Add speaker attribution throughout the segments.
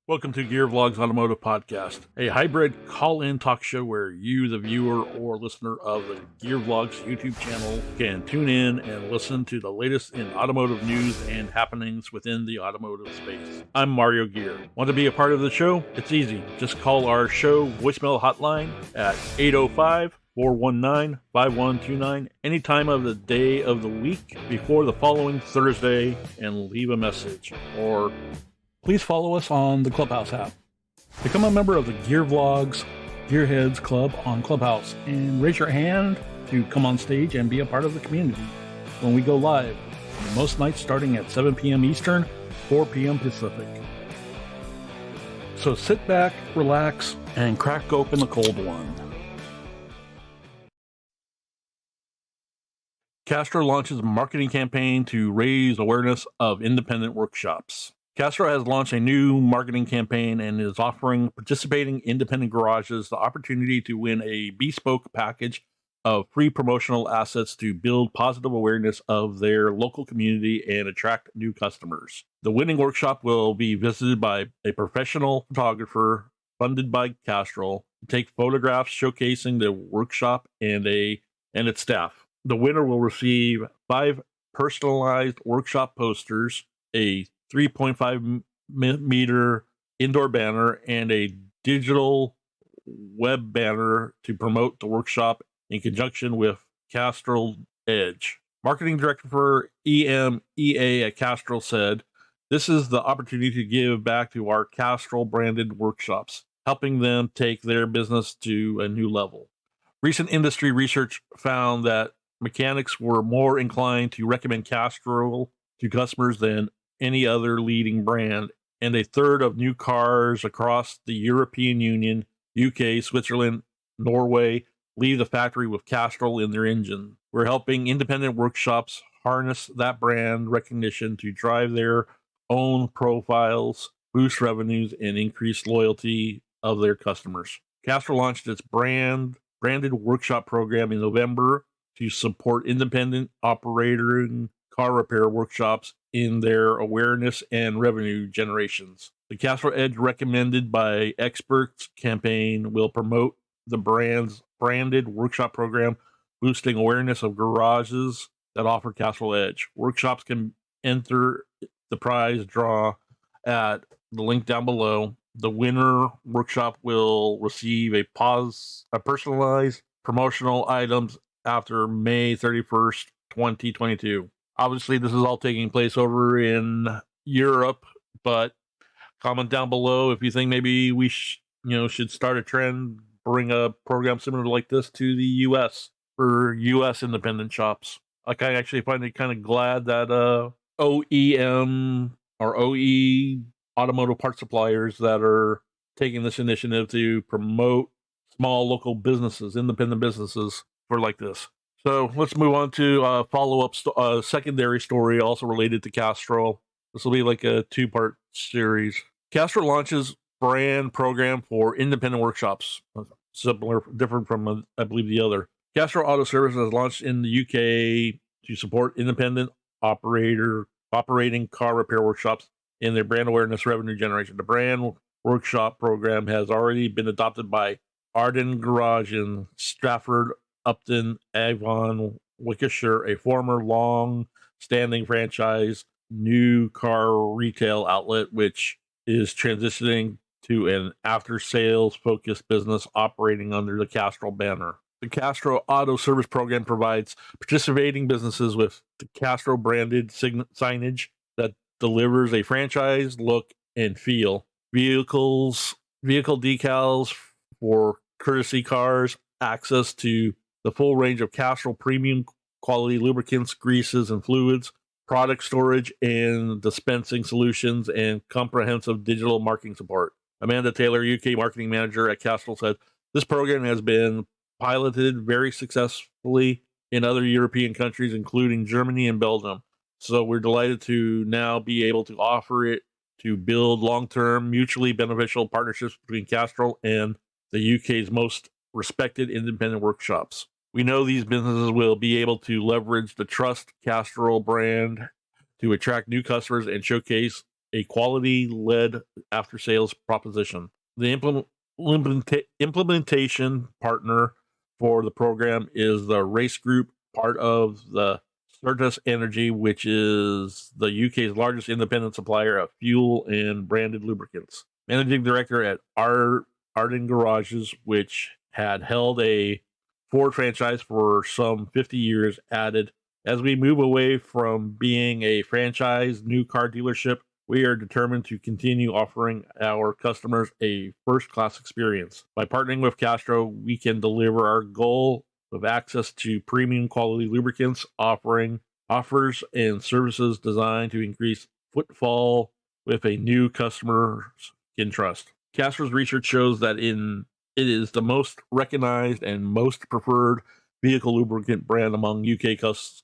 Speaker 1: Welcome to Gear Vlogs Automotive Podcast, a hybrid call-in talk show where you, the viewer or listener of the Gear Vlogs YouTube channel, can tune in and listen to the latest in automotive news and happenings within the automotive space. I'm Mario Gear. Want to be a part of the show? It's easy. Just call our show voicemail hotline at 805-419-5129 any time of the day of the week before the following Thursday and leave a message. Or please follow us on the Clubhouse app. Become a member of the Gear Vlogs Gearheads Club on Clubhouse and raise your hand to come on stage and be a part of the community when we go live, most nights starting at 7 p.m. Eastern, 4 p.m. Pacific. So sit back, relax, and crack open the cold one. Castrol launches a marketing campaign to raise awareness of independent workshops. Castrol has launched a new marketing campaign and is offering participating independent garages the opportunity to win a bespoke package of free promotional assets to build positive awareness of their local community and attract new customers. The winning workshop will be visited by a professional photographer funded by Castrol to take photographs showcasing the workshop and its staff. The winner will receive 5 personalized workshop posters, a 3.5 meter indoor banner, and a digital web banner to promote the workshop in conjunction with Castrol Edge. Marketing director for EMEA at Castrol said, "This is the opportunity to give back to our Castrol branded workshops, helping them take their business to a new level." Recent industry research found that mechanics were more inclined to recommend Castrol to customers than any other leading brand, and a third of new cars across the European Union, UK, Switzerland, Norway leave the factory with Castrol in their engine. We're helping independent workshops harness that brand recognition to drive their own profiles, boost revenues, and increase loyalty of their customers. Castrol launched its branded workshop program in November to support independent operating car repair workshops in their awareness and revenue generations. The Castrol Edge recommended by experts campaign will promote the brand's branded workshop program, boosting awareness of garages that offer Castrol Edge. Workshops can enter the prize draw at the link down below. The winner workshop will receive a personalized promotional items after May 31st, 2022. Obviously, this is all taking place over in Europe, but comment down below if you think maybe we should start a trend, bring a program similar like this to the U.S. for U.S. independent shops. Like, I actually find it kind of glad that OEM or OE automotive part suppliers that are taking this initiative to promote small local businesses, independent businesses for like this. So let's move on to follow-up secondary story also related to Castrol. This will be like a 2-part series. Castrol launches brand program for independent workshops. Similar, different from, I believe, the other. Castrol Auto Service has launched in the UK to support independent operating car repair workshops in their brand awareness revenue generation. The brand workshop program has already been adopted by Arden Garage in Stratford Upton, Avon, Lancashire, a former long-standing franchise new car retail outlet, which is transitioning to an after-sales focused business operating under the Castrol banner. The Castrol Auto Service Program provides participating businesses with the Castrol branded signage that delivers a franchise look and feel. Vehicle decals for courtesy cars, access to the full range of Castrol premium quality lubricants, greases, and fluids, product storage and dispensing solutions, and comprehensive digital marketing support. Amanda Taylor, UK marketing manager at Castrol, said, "This program has been piloted very successfully in other European countries, including Germany and Belgium. So we're delighted to now be able to offer it to build long-term, mutually beneficial partnerships between Castrol and the UK's most respected independent workshops. We know these businesses will be able to leverage the trust Castrol brand to attract new customers and showcase a quality-led after-sales proposition. The implementation partner for the program is the Race Group, part of the Lotus Energy, which is the UK's largest independent supplier of fuel and branded lubricants. Managing director at Arden Garages, which had held a Ford franchise for some 50 years, added, "As we move away from being a franchise new car dealership, we are determined to continue offering our customers a first-class experience. By partnering with Castrol, we can deliver our goal of access to premium quality lubricants, offers and services designed to increase footfall with a new customers can trust." Castrol's research shows that it is the most recognized and most preferred vehicle lubricant brand among UK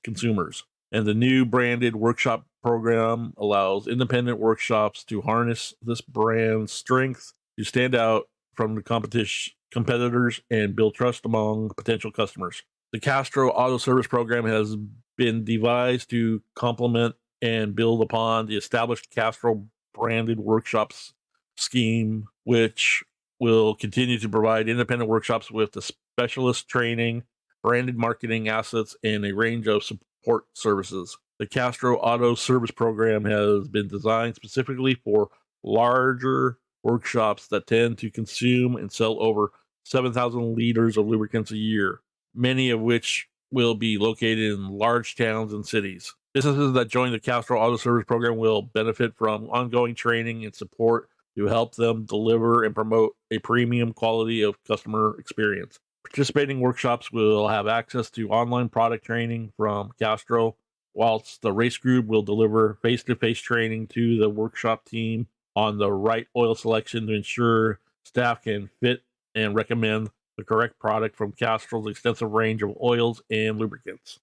Speaker 1: consumers. And the new branded workshop program allows independent workshops to harness this brand's strength to stand out from the competitors and build trust among potential customers. The Castrol Auto Service Program has been devised to complement and build upon the established Castrol branded workshops scheme, which will continue to provide independent workshops with the specialist training, branded marketing assets, and a range of support services. The Castrol Auto Service Program has been designed specifically for larger workshops that tend to consume and sell over 7,000 liters of lubricants a year, many of which will be located in large towns and cities. Businesses that join the Castrol Auto Service Program will benefit from ongoing training and support to help them deliver and promote a premium quality of customer experience. Participating workshops will have access to online product training from Castrol, whilst the race group will deliver face-to-face training to the workshop team on the right oil selection to ensure staff can fit and recommend the correct product from Castrol's extensive range of oils and lubricants.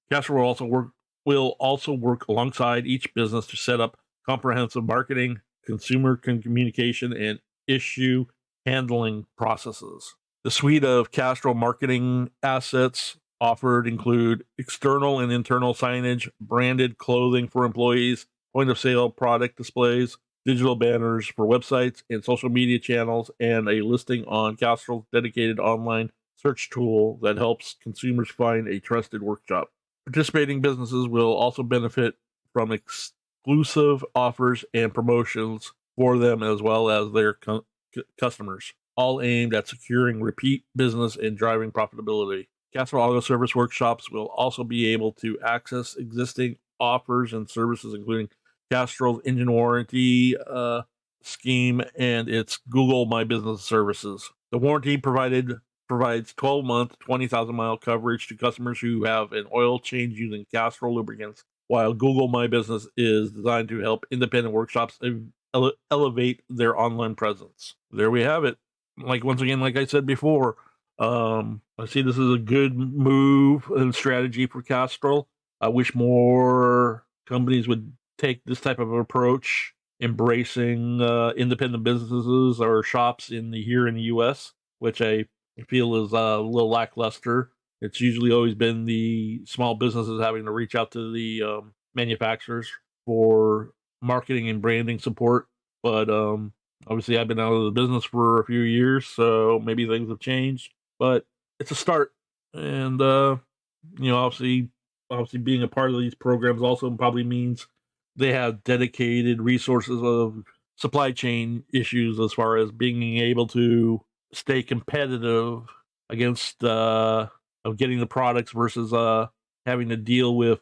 Speaker 1: Castrol will also work alongside each business to set up comprehensive marketing, consumer communication, and issue handling processes. The suite of Castrol marketing assets offered include external and internal signage, branded clothing for employees, point-of-sale product displays, digital banners for websites and social media channels, and a listing on Castrol's dedicated online search tool that helps consumers find a trusted workshop. Participating businesses will also benefit from exclusive offers and promotions for them as well as their customers, all aimed at securing repeat business and driving profitability. Castrol Auto Service Workshops will also be able to access existing offers and services, including Castrol's engine warranty scheme and its Google My Business services. The warranty provides 12-month, 20,000-mile coverage to customers who have an oil change using Castrol lubricants, while Google My Business is designed to help independent workshops elevate their online presence. There we have it. Once again, like I said before, I see this as a good move and strategy for Castrol. I wish more companies would take this type of approach, embracing independent businesses or shops here in the U.S., which I feel is a little lackluster. It's usually always been the small businesses having to reach out to the manufacturers for marketing and branding support. But obviously, I've been out of the business for a few years, so maybe things have changed. But it's a start, and obviously, being a part of these programs also probably means they have dedicated resources of supply chain issues as far as being able to stay competitive against of getting the products versus having to deal with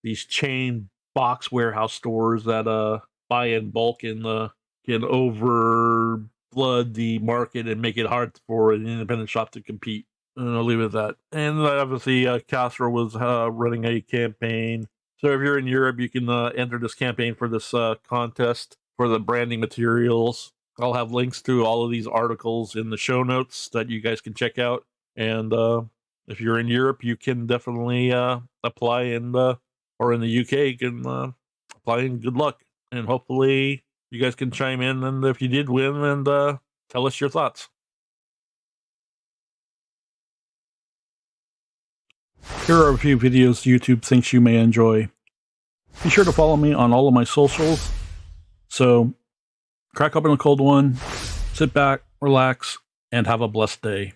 Speaker 1: these chain box warehouse stores that buy in bulk and can over flood the market and make it hard for an independent shop to compete. And I'll leave it at that. And obviously, Castrol was running a campaign. So if you're in Europe, you can enter this campaign for this contest for the branding materials. I'll have links to all of these articles in the show notes that you guys can check out. And if you're in Europe, you can definitely apply, and or in the UK, you can apply, and good luck. And hopefully you guys can chime in, and if you did win, and tell us your thoughts. Here are a few videos YouTube thinks you may enjoy. Be sure to follow me on all of my socials, So crack open a cold one, sit back, relax, and have a blessed day.